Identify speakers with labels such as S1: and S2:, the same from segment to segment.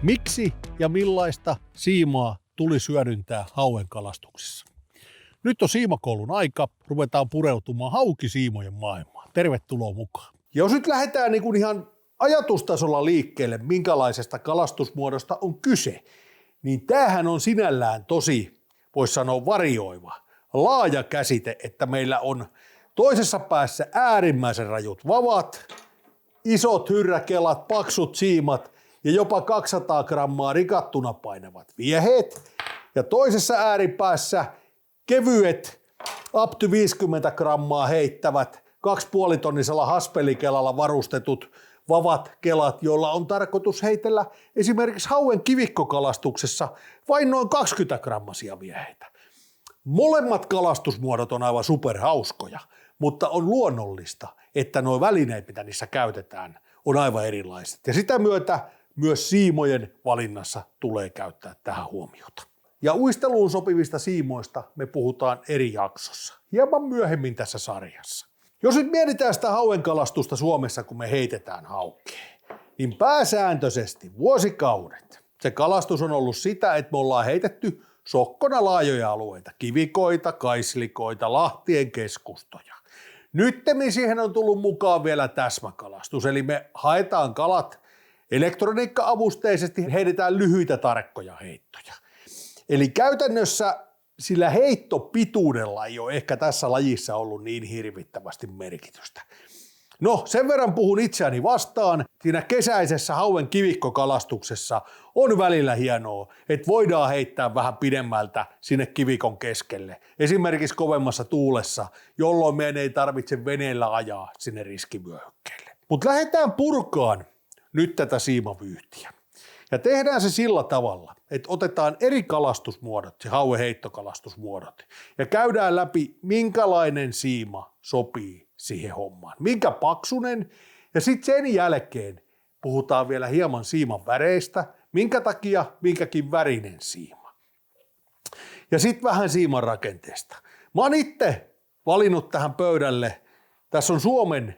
S1: Miksi ja millaista siimaa tulisi hyödyntää hauen kalastuksessa? Nyt on siimakoulun aika, ruvetaan pureutumaan haukisiimojen maailmaan. Tervetuloa mukaan. Ja jos nyt lähdetään niin ihan ajatustasolla liikkeelle, minkälaisesta kalastusmuodosta on kyse, niin tämähän on sinällään tosi, voisi sanoa varioiva, laaja käsite, että meillä on toisessa päässä äärimmäisen rajut vavat, isot hyrräkelat, paksut siimat ja jopa 200 grammaa rikattuna painavat vieheet. Ja toisessa ääripäässä kevyet up to 50 grammaa heittävät 2,5-tonnisella haspelikelalla varustetut vavat kelat, joilla on tarkoitus heitellä esimerkiksi hauen kivikkokalastuksessa vain noin 20 grammasia vieheitä. Molemmat kalastusmuodot on aivan superhauskoja, mutta on luonnollista, että nuo välineet, mitä niissä käytetään, on aivan erilaiset. Ja sitä myötä myös siimojen valinnassa tulee käyttää tähän huomiota. Ja uisteluun sopivista siimoista me puhutaan eri jaksossa, hieman myöhemmin tässä sarjassa. Jos nyt mietitään sitä hauen kalastusta Suomessa, kun me heitetään haukea, niin pääsääntöisesti vuosikaudet se kalastus on ollut sitä, että me ollaan heitetty sokkona laajoja alueita, kivikoita, kaislikoita, lahtien keskustoja. Nyttemmin siihen on tullut mukaan vielä täsmäkalastus, eli me haetaan kalat elektroniikka-avusteisesti, heitetään lyhyitä tarkkoja heittoja. Eli käytännössä sillä heittopituudella ei ole ehkä tässä lajissa ollut niin hirvittävästi merkitystä. No, sen verran puhun itseäni vastaan. Siinä kesäisessä hauen kivikkokalastuksessa on välillä hienoa, että voidaan heittää vähän pidemmältä sinne kivikon keskelle. Esimerkiksi kovemmassa tuulessa, jolloin meidän ei tarvitse veneellä ajaa sinne riskivyöhykkeelle. Mutta lähdetään purkaan nyt tätä siimavyyhtiä. Ja tehdään se sillä tavalla, että otetaan eri kalastusmuodot, se hauen heittokalastusmuodot, ja käydään läpi, minkälainen siima sopii siihen hommaan. Minkä paksunen, ja sitten sen jälkeen puhutaan vielä hieman siiman väreistä, minkä takia minkäkin värinen siima. Ja sitten vähän siiman rakenteesta. Mä oon itse valinnut tähän pöydälle, tässä on Suomen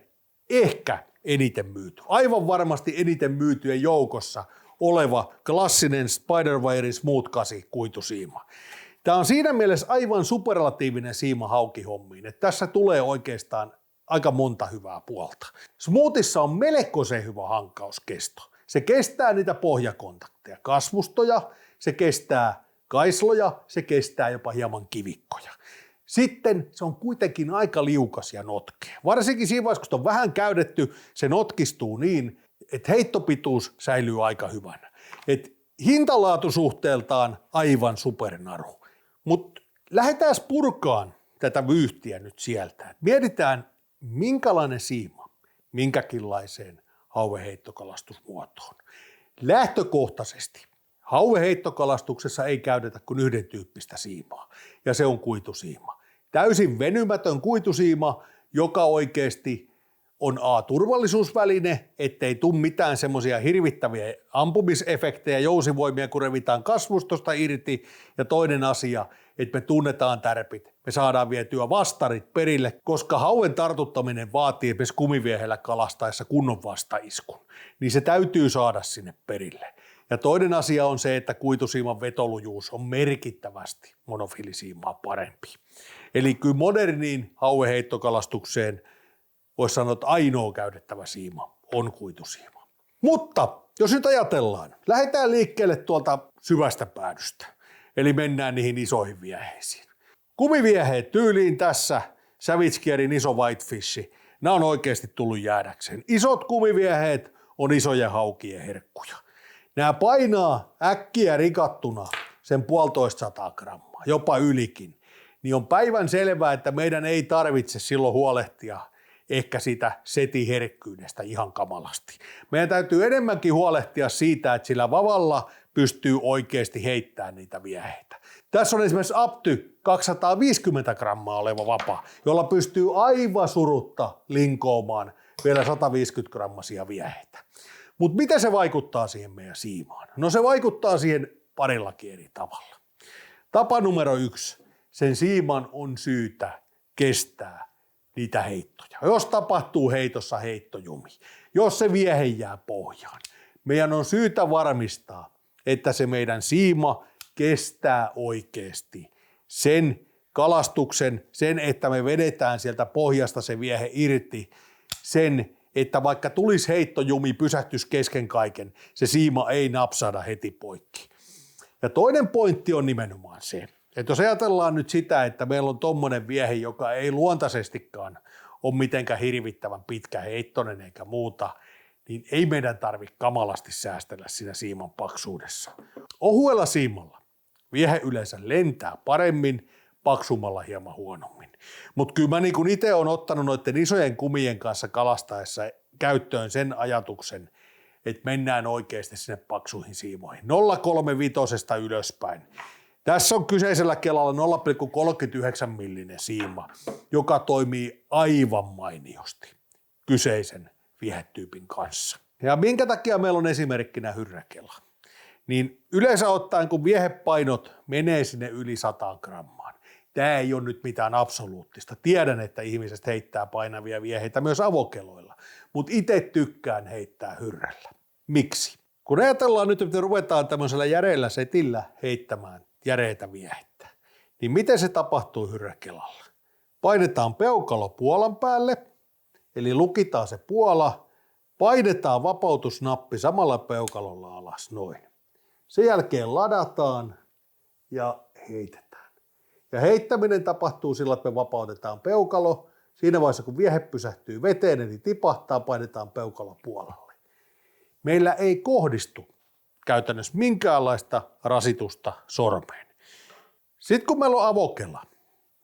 S1: ehkä eniten myyty, aivan varmasti eniten myytyjen joukossa oleva klassinen Spiderwire Smooth 8 kuitusiima. Tämä on siinä mielessä aivan superlatiivinen siima haukihommiin, että tässä tulee oikeastaan aika monta hyvää puolta. Smoothissa on melkoisen hyvä hankauskesto. Se kestää niitä pohjakontakteja, kasvustoja, se kestää kaisloja, se kestää jopa hieman kivikkoja. Sitten se on kuitenkin aika liukas ja notkea. Varsinkin siinä vaiheessa, kun sitä on vähän käytetty, se notkistuu niin, että heittopituus säilyy aika hyvänä. Et hintalaatusuhteeltaan aivan supernaru. Mutta lähdetään purkaan tätä vyyhtiä nyt sieltä. Mietitään, minkälainen siima minkäkinlaiseen hauenheittokalastusmuotoon. Lähtökohtaisesti hauenheittokalastuksessa ei käytetä kuin yhden tyyppistä siimaa, ja se on kuitusiima. Täysin venymätön kuitusiima, joka oikeasti on turvallisuusväline, ettei tule mitään semmoisia hirvittäviä ampumisefektejä, jousivoimia, kun revitaan kasvustosta irti. Ja toinen asia, että me tunnetaan tärpit, me saadaan vietyä vastarit perille, koska hauen tartuttaminen vaatii esimerkiksi kumiviehellä kalastaessa kunnon vastaiskun, niin se täytyy saada sinne perille. Ja toinen asia on se, että kuitusiiman vetolujuus on merkittävästi monofilisiimaa parempi. Eli kyllä moderniin hauenheittokalastukseen voisi sanoa, että ainoa käytettävä siima on kuitusiima. Mutta jos nyt ajatellaan, lähdetään liikkeelle tuolta syvästä päädystä, eli mennään niihin isoihin vieheisiin. Kumivieheet tyyliin tässä, Savage Gearin iso Whitefish, nämä on oikeasti tullut jäädäkseen. Isot kumivieheet on isojen haukien herkkuja. Nämä painaa äkkiä rikattuna sen 150 grammaa, jopa ylikin. Niin on päivän selvää, että meidän ei tarvitse silloin huolehtia ehkä sitä setiherkkyydestä ihan kamalasti. Meidän täytyy enemmänkin huolehtia siitä, että sillä vavalla pystyy oikeasti heittämään niitä vieheitä. Tässä on esimerkiksi up to 250 grammaa oleva vapa, jolla pystyy aivan surutta linkoomaan vielä 150 grammasia vieheitä. Mutta miten se vaikuttaa siihen meidän siimaan? No se vaikuttaa siihen parillakin eri tavalla. Tapa numero 1. Sen siiman on syytä kestää niitä heittoja. Jos tapahtuu heitossa heittojumi, jos se viehe jää pohjaan, meidän on syytä varmistaa, että se meidän siima kestää oikeasti sen kalastuksen, sen, että me vedetään sieltä pohjasta se viehe irti, sen, että vaikka tulisi heittojumi, pysähtyisi kesken kaiken, se siima ei napsada heti poikki. Ja toinen pointti on nimenomaan se, että jos ajatellaan nyt sitä, että meillä on tommonen viehe, joka ei luontaisestikaan ole mitenkään hirvittävän pitkä heittonen eikä muuta, niin ei meidän tarvitse kamalasti säästellä siinä siiman paksuudessa. Ohuella siimalla viehe yleensä lentää paremmin, paksummalla hieman huonommin. Mutta kyllä mä niin itse olen ottanut noiden isojen kumien kanssa kalastaessa käyttöön sen ajatuksen, että mennään oikeasti sinne paksuihin siimoihin. 0,35 ylöspäin. Tässä on kyseisellä kelalla 0,39 millinen siima, joka toimii aivan mainiosti kyseisen viehetyypin kanssa. Ja minkä takia meillä on esimerkkinä hyrräkela? Niin yleensä ottaen, kun viehepainot menee sinne yli 100 grammaan, tämä ei ole nyt mitään absoluuttista. Tiedän, että ihmiset heittää painavia vieheitä myös avokeloilla, mutta itse tykkään heittää hyrrällä. Miksi? Kun ajatellaan nyt, että ruvetaan tämmöisellä järeellä setillä heittämään järeitä viehettä, niin miten se tapahtuu hyrräkelalla? Painetaan peukalo puolan päälle, eli lukitaan se puola, painetaan vapautusnappi samalla peukalolla alas, noin. Sen jälkeen ladataan ja heitetään. Ja heittäminen tapahtuu sillä, että me vapautetaan peukalo. Siinä vaiheessa, kun viehe pysähtyy veteen, eli tipahtaa, painetaan peukalo puolelle. Meillä ei kohdistu käytännössä minkäänlaista rasitusta sormeen. Sitten kun meillä on avokela,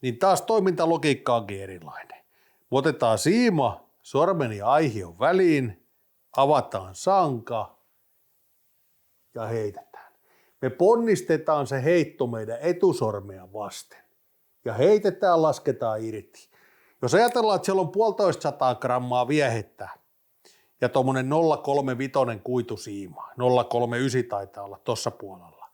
S1: niin taas toimintalogiikka onkin erilainen. Me otetaan siima sormen ja aihion väliin, avataan sanka ja heitetään. Me ponnistetaan se heitto meidän etusormea vasten ja heitetään, lasketaan irti. Jos ajatellaan, että siellä on 150 grammaa viehettä ja tuommoinen 0,35 kuitusiima, 0,39 taitaa olla tuossa puolella,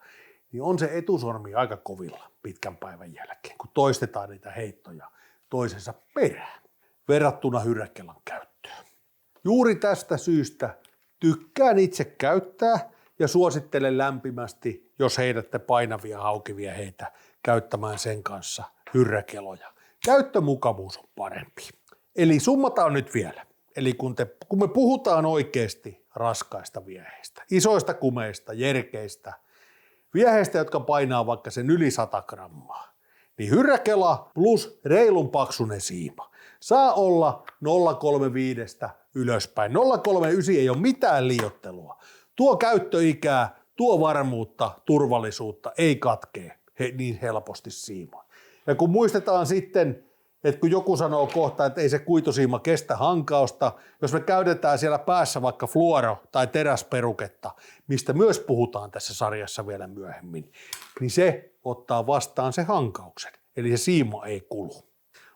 S1: niin on se etusormi aika kovilla pitkän päivän jälkeen, kun toistetaan niitä heittoja toisensa perään verrattuna hyrräkelan käyttöön. Juuri tästä syystä tykkään itse käyttää ja suosittelen lämpimästi, jos heidätte painavia haukivia heitä käyttämään sen kanssa hyrräkeloja. Käyttömukavuus on parempi. Eli summataan nyt vielä. Eli kun me puhutaan oikeasti raskaista vieheistä, isoista kumeista, jerkeistä, vieheistä, jotka painaa vaikka sen yli 100 grammaa, niin hyrräkela plus reilun paksunen siima saa olla 0,35 ylöspäin. 0,39 ei ole mitään liioittelua. Tuo käyttöikää, tuo varmuutta, turvallisuutta ei katkee niin helposti siimaan. Ja kun muistetaan sitten, että kun joku sanoo kohta, että ei se kuitusiima kestä hankausta, jos me käytetään siellä päässä vaikka fluoro- tai teräsperuketta, mistä myös puhutaan tässä sarjassa vielä myöhemmin, niin se ottaa vastaan se hankauksen, eli se siima ei kulu.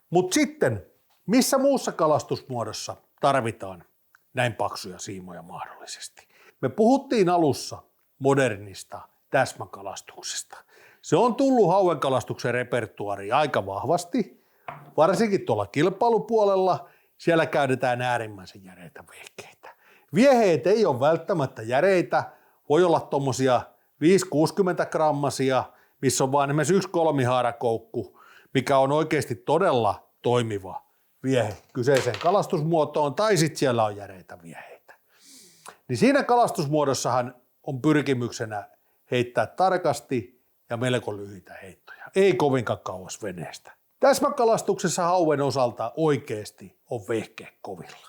S1: Mutta sitten, missä muussa kalastusmuodossa tarvitaan näin paksuja siimoja mahdollisesti? Me puhuttiin alussa modernista täsmäkalastuksesta. Se on tullut hauenkalastuksen repertuaariin aika vahvasti, varsinkin tuolla kilpailupuolella. Siellä käytetään äärimmäisen järeitä vehkeitä. Vieheet ei ole välttämättä järeitä, voi olla tuommoisia 5-60 grammasia, missä on vain esimerkiksi yksi kolmihaarakoukku, mikä on oikeasti todella toimiva viehe kyseiseen kalastusmuotoon, tai sitten siellä on järeitä vieheitä. Niin siinä kalastusmuodossahan on pyrkimyksenä heittää tarkasti ja melko lyhyitä heittoja, ei kovinkaan kauas veneestä. Täsmäkalastuksessa hauen osalta oikeasti on vehkeä kovilla.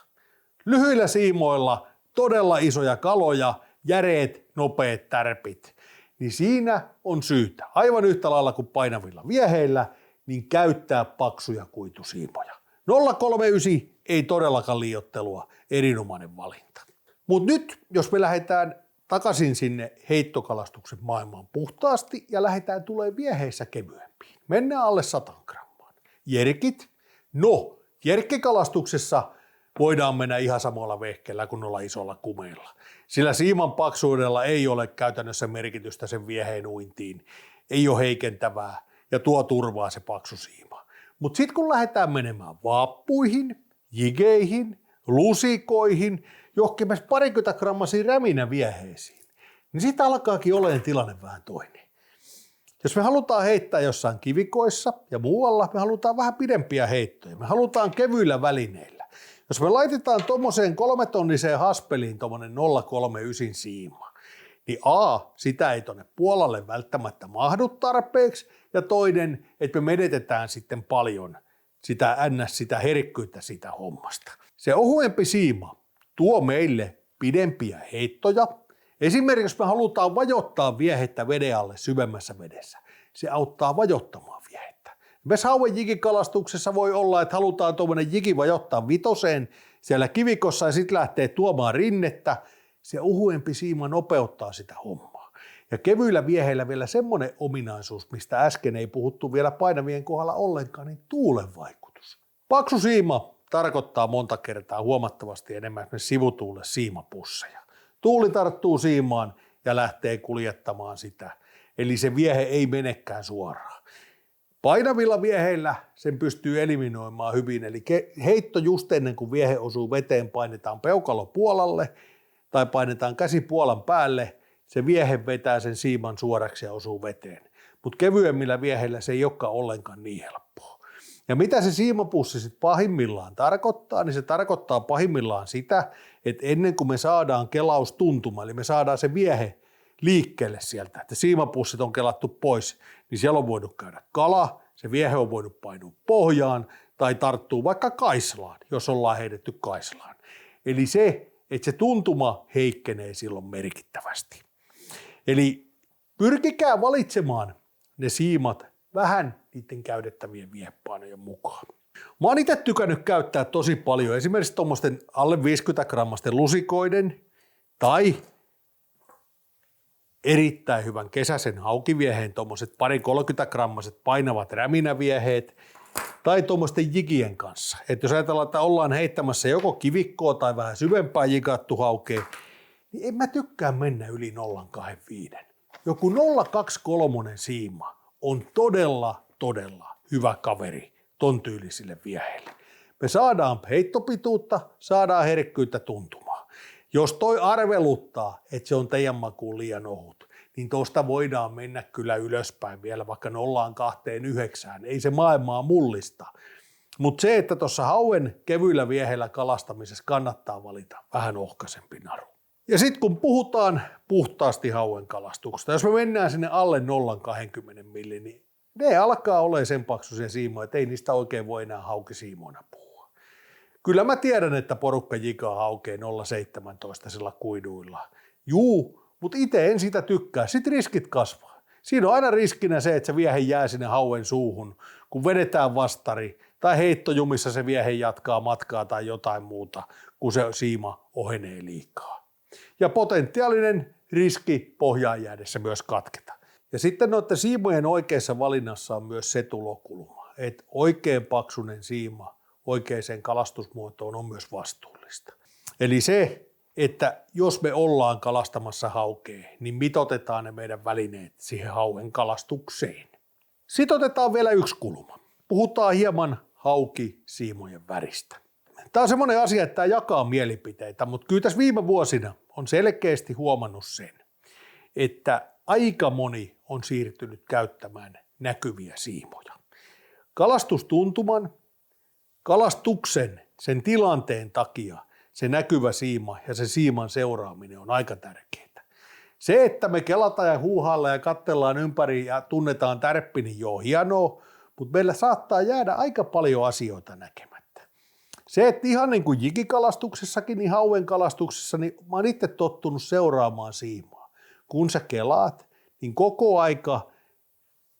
S1: Lyhyillä siimoilla todella isoja kaloja, järeet, nopeat tärpit, niin siinä on syytä, aivan yhtä lailla kuin painavilla vieheillä, niin käyttää paksuja kuitusiimoja. 0,39 ei todellakaan liioittelua, erinomainen valinta. Mutta nyt, jos me lähdetään takaisin sinne heittokalastuksen maailmaan puhtaasti ja lähdetään tulee vieheissä kevyempiin. Mennään alle 100 grammaan. Jerkit? No, jerkkikalastuksessa voidaan mennä ihan samalla vehkeellä kuin olla isolla kumeilla. Sillä siiman paksuudella ei ole käytännössä merkitystä sen vieheen uintiin. Ei ole heikentävää ja tuo turvaa se paksu siima. Mutta sitten kun lähdetään menemään vaappuihin, jigeihin, lusikoihin, johonkin 20 grammasiin räminävieheisiin, niin siitä alkaakin olemaan tilanne vähän toinen. Jos me halutaan heittää jossain kivikoissa ja muualla, me halutaan vähän pidempiä heittoja. Me halutaan kevyillä välineillä. Jos me laitetaan tuommoiseen 3-tonniseen haspeliin tuommoinen 0,39 siima, niin sitä ei tuonne puolalle välttämättä mahdu tarpeeksi, ja toinen, että me menetetään sitten paljon sitä herkkyyttä siitä hommasta. Se ohuempi siima tuo meille pidempiä heittoja. Esimerkiksi jos me halutaan vajottaa viehettä veden alle syvemmässä vedessä, se auttaa vajottamaan viehettä. Myös hauen jikikalastuksessa voi olla, että halutaan tuommoinen jiki vajottaa 5 siellä kivikossa ja sitten lähtee tuomaan rinnettä. Se ohuempi siima nopeuttaa sitä hommaa. Ja kevyillä vieheillä vielä semmoinen ominaisuus, mistä äsken ei puhuttu vielä painavien kohdalla ollenkaan, niin tuulen vaikutus. Paksu siima tarkoittaa monta kertaa huomattavasti enemmän esimerkiksi sivutuulle siimapusseja. Tuuli tarttuu siimaan ja lähtee kuljettamaan sitä, eli se viehe ei menekään suoraan. Painavilla vieheillä sen pystyy eliminoimaan hyvin, eli heitto just ennen kuin viehe osuu veteen painetaan peukalo puolalle tai painetaan käsi puolan päälle, se viehe vetää sen siiman suoraksi ja osuu veteen. Mutta kevyemmillä vieheillä se ei olekaan ollenkaan niin helppoa. Ja mitä se siimapussi sitten pahimmillaan tarkoittaa, niin se tarkoittaa pahimmillaan sitä, että ennen kuin me saadaan kelaustuntuma, eli me saadaan se viehe liikkeelle sieltä, että siimapussit on kelattu pois, niin siellä on voinut käydä kala, se viehe on voinut painua pohjaan tai tarttuu vaikka kaislaan, jos ollaan heitetty kaislaan. Eli se, että se tuntuma heikkenee silloin merkittävästi. Eli pyrkikää valitsemaan ne siimat vähän niiden käytettävien viehepainojen mukaan. Mä oon itse tykännyt käyttää tosi paljon esimerkiksi tuommoisten alle 50 grammasten lusikoiden tai erittäin hyvän kesäisen haukivieheen tuommoiset 20-30 grammaset painavat räminävieheet tai tuommoisten jikien kanssa. että jos ajatellaan, että ollaan heittämässä joko kivikkoa tai vähän syvempää jikattu haukea, niin en mä tykkää mennä yli 0,25. Joku 0,23 siima on todella hyvä kaveri ton tyylisille vieheille. Me saadaan heittopituutta, saadaan herkkyyttä tuntumaan. Jos toi arveluttaa, että se on teidän makuun liian ohut, niin tuosta voidaan mennä kyllä ylöspäin vielä vaikka 0,29. Ei se maailmaa mullista. Mutta se, että tuossa hauen kevyillä vieheillä kalastamisessa kannattaa valita vähän ohkaisempi naru. Ja sitten kun puhutaan puhtaasti hauen kalastuksesta, jos me mennään sinne alle 0,20 millin, niin ne alkaa olemaan sen paksuisia siimoja, että ei niistä oikein voi enää haukisiimoina puhua. Kyllä mä tiedän, että porukka jikaa haukee 0,17 sillä kuiduilla. Mutta itse en sitä tykkää. Sitten riskit kasvaa. Siinä on aina riskinä se, että se viehe jää sinne hauen suuhun, kun vedetään vastari tai heittojumissa se viehe jatkaa matkaa tai jotain muuta, kun se siima ohenee liikaa. Ja potentiaalinen riski pohjaan jäädessä myös katketa. Ja sitten noiden siimojen oikeassa valinnassa on myös se tulokulma, että oikein paksunen siima oikeaan kalastusmuotoon on myös vastuullista. Eli se, että jos me ollaan kalastamassa haukea, niin mitotetaan ne meidän välineet siihen hauen kalastukseen. Sitten otetaan vielä yksi kulma. Puhutaan hieman haukisiimojen väristä. Tämä on semmoinen asia, että tämä jakaa mielipiteitä, mutta kyllä tässä viime vuosina on selkeästi huomannut sen, että aika moni on siirtynyt käyttämään näkyviä siimoja. Kalastustuntuman, kalastuksen, sen tilanteen takia se näkyvä siima ja se siiman seuraaminen on aika tärkeää. Se, että me kelataan ja huuhaillaan ja katsellaan ympäri ja tunnetaan tärppi, niin joo, hienoa, mutta meillä saattaa jäädä aika paljon asioita näkemättä. Se, että ihan niin kuin jikikalastuksessakin, niin hauen kalastuksessa, niin mä oon itse tottunut seuraamaan siimaa. Kun sä kelaat, niin koko aika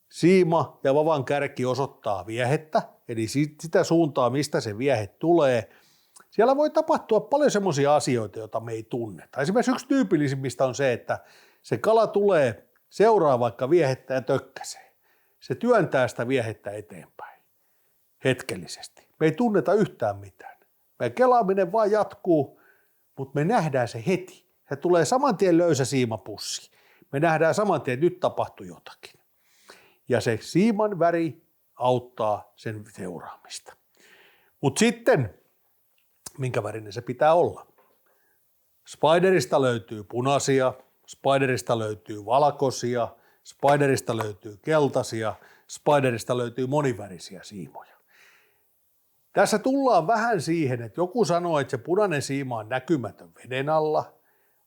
S1: siima ja vavan kärki osoittaa viehettä, eli sitä suuntaa, mistä se viehe tulee. Siellä voi tapahtua paljon semmoisia asioita, joita me ei tunneta. Esimerkiksi yksi tyypillisimmistä on se, että se kala tulee seuraa vaikka viehettä ja tökkäsee. Se työntää sitä viehettä eteenpäin hetkellisesti. Me ei tunneta yhtään mitään. Meidän kelaaminen vaan jatkuu, mutta me nähdään se heti. Se tulee saman tien löysä siimapussi. Me nähdään saman tien, että nyt tapahtui jotakin. Ja se siiman väri auttaa sen seuraamista. Mutta sitten, minkä värinen se pitää olla? Spiderista löytyy punaisia, spiderista löytyy valkoisia, spiderista löytyy keltaisia, spiderista löytyy monivärisiä siimoja. Tässä tullaan vähän siihen, että joku sanoo, että se punainen siima on näkymätön veden alla.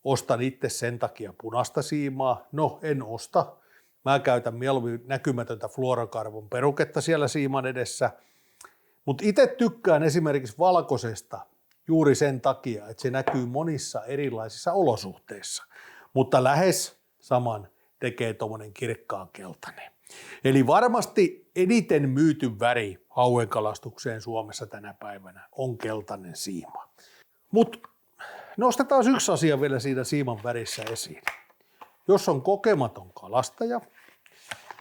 S1: Ostan itse sen takia punaista siimaa. No, en osta. Mä käytän mieluummin näkymätöntä fluorokarbon peruketta siellä siiman edessä. Mutta itse tykkään esimerkiksi valkoisesta juuri sen takia, että se näkyy monissa erilaisissa olosuhteissa. Mutta lähes saman tekee tuommoinen kirkkaan keltainen. Eli varmasti eniten myyty väri hauenkalastukseen Suomessa tänä päivänä on keltainen siima. Mutta nostetaan yksi asia vielä siinä siiman värissä esiin. Jos on kokematon kalastaja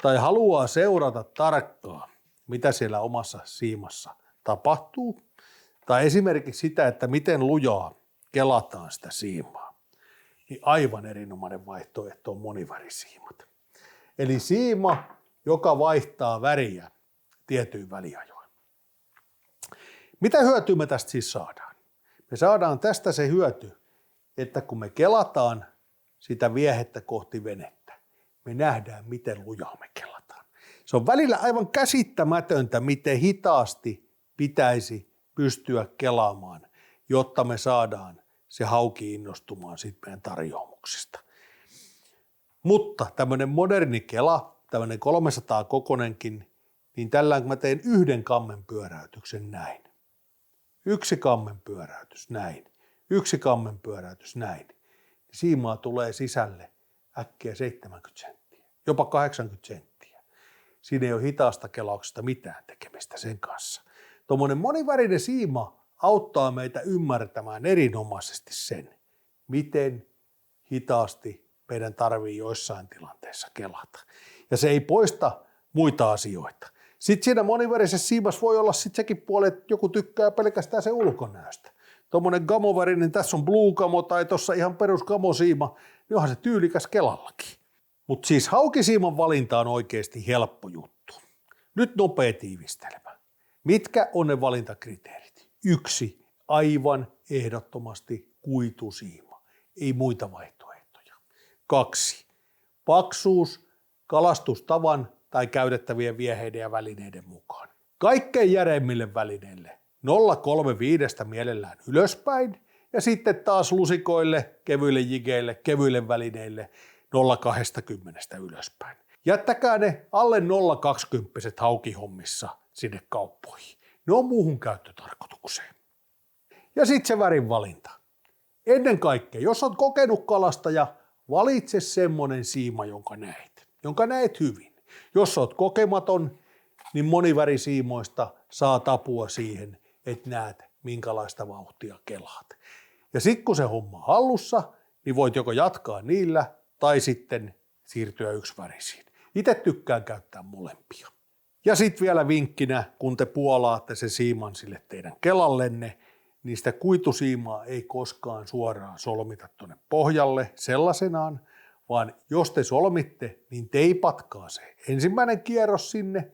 S1: tai haluaa seurata tarkkaan, mitä siellä omassa siimassa tapahtuu, tai esimerkiksi sitä, että miten lujaa kelataan sitä siimaa, niin aivan erinomainen vaihtoehto on monivärisiimat. Eli siima, joka vaihtaa väriä tietyin väliajoin. Mitä hyötyä me tästä siis saadaan? Me saadaan tästä se hyöty, että kun me kelataan sitä viehettä kohti venettä, me nähdään, miten lujaa me kelataan. Se on välillä aivan käsittämätöntä, miten hitaasti pitäisi pystyä kelaamaan, jotta me saadaan se hauki innostumaan siitä meidän tarjoamuksista. Mutta tämmöinen moderni kela, tämmöinen 300 kokonenkin, niin tällä kun mä teen yhden kammen pyöräytyksen näin. Yksi kammen pyöräytys näin. Yksi kammen pyöräytys näin. Siimaa tulee sisälle äkkiä 70 senttiä, jopa 80 senttiä. Siinä ei ole hitaasta kelauksesta mitään tekemistä sen kanssa. Tuommoinen monivärinen siima auttaa meitä ymmärtämään erinomaisesti sen, miten hitaasti meidän tarvii joissain tilanteissa kelata. Ja se ei poista muita asioita. Sitten siinä monivärisessä siimassa voi olla sitten sekin puoli, että joku tykkää pelkästään se ulkonäöstä. Tuommoinen gamovärinen, tässä on blue gamo tai tuossa ihan perus gamosiima, niin onhan se tyylikäs kelallakin. Mutta siis haukisiiman valinta on oikeasti helppo juttu. Nyt nopea tiivistelmä. Mitkä on ne valintakriteerit? 1. Aivan ehdottomasti kuitusiima. Ei muita vaihtoehtoja. 2. Paksuus kalastustavan tai käytettävien vieheiden ja välineiden mukaan. Kaikkein järeimmille välineille 0,35 mielellään ylöspäin ja sitten taas lusikoille, kevyille jigeille, kevyille välineille 0,20 ylöspäin. Jättäkää ne alle 0,20 haukihommissa sinne kauppoihin. Ne on muuhun käyttötarkoitukseen. Ja sitten se värin valinta. Ennen kaikkea, jos olet kokenut kalastaja, valitse semmoinen siima, jonka näet hyvin. Jos olet kokematon, niin monivärisiimoista saat apua siihen, että näet, minkälaista vauhtia kelaat. Ja sitten kun se homma on hallussa, niin voit joko jatkaa niillä tai sitten siirtyä yksivärisiin. Itse tykkään käyttää molempia. Ja sitten vielä vinkkinä, kun te puolaatte se siiman sille teidän kelallenne, niin sitä kuitusiimaa ei koskaan suoraan solmita tuonne pohjalle sellaisenaan, vaan jos te solmitte, niin teipatkaa se ensimmäinen kierros sinne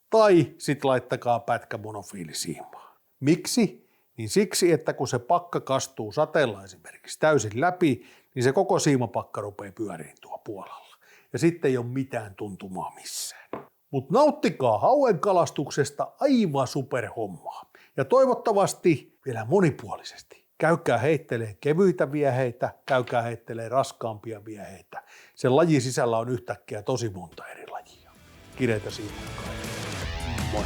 S1: tai sitten laittakaa pätkä monofiilisiimaa. Miksi? Niin siksi, että kun se pakka kastuu sateella esimerkiksi täysin läpi, niin se koko siimapakka rupeaa pyöriin tuo puolella. Ja sitten ei ole mitään tuntumaa missään. Mutta nauttikaa hauenkalastuksesta, aivan superhommaa. Ja toivottavasti vielä monipuolisesti. Käykää heittelee kevyitä vieheitä, käykää heittelee raskaampia vieheitä. Sen lajin sisällä on yhtäkkiä tosi monta eri lajia. Kireitä siimaa. Moi.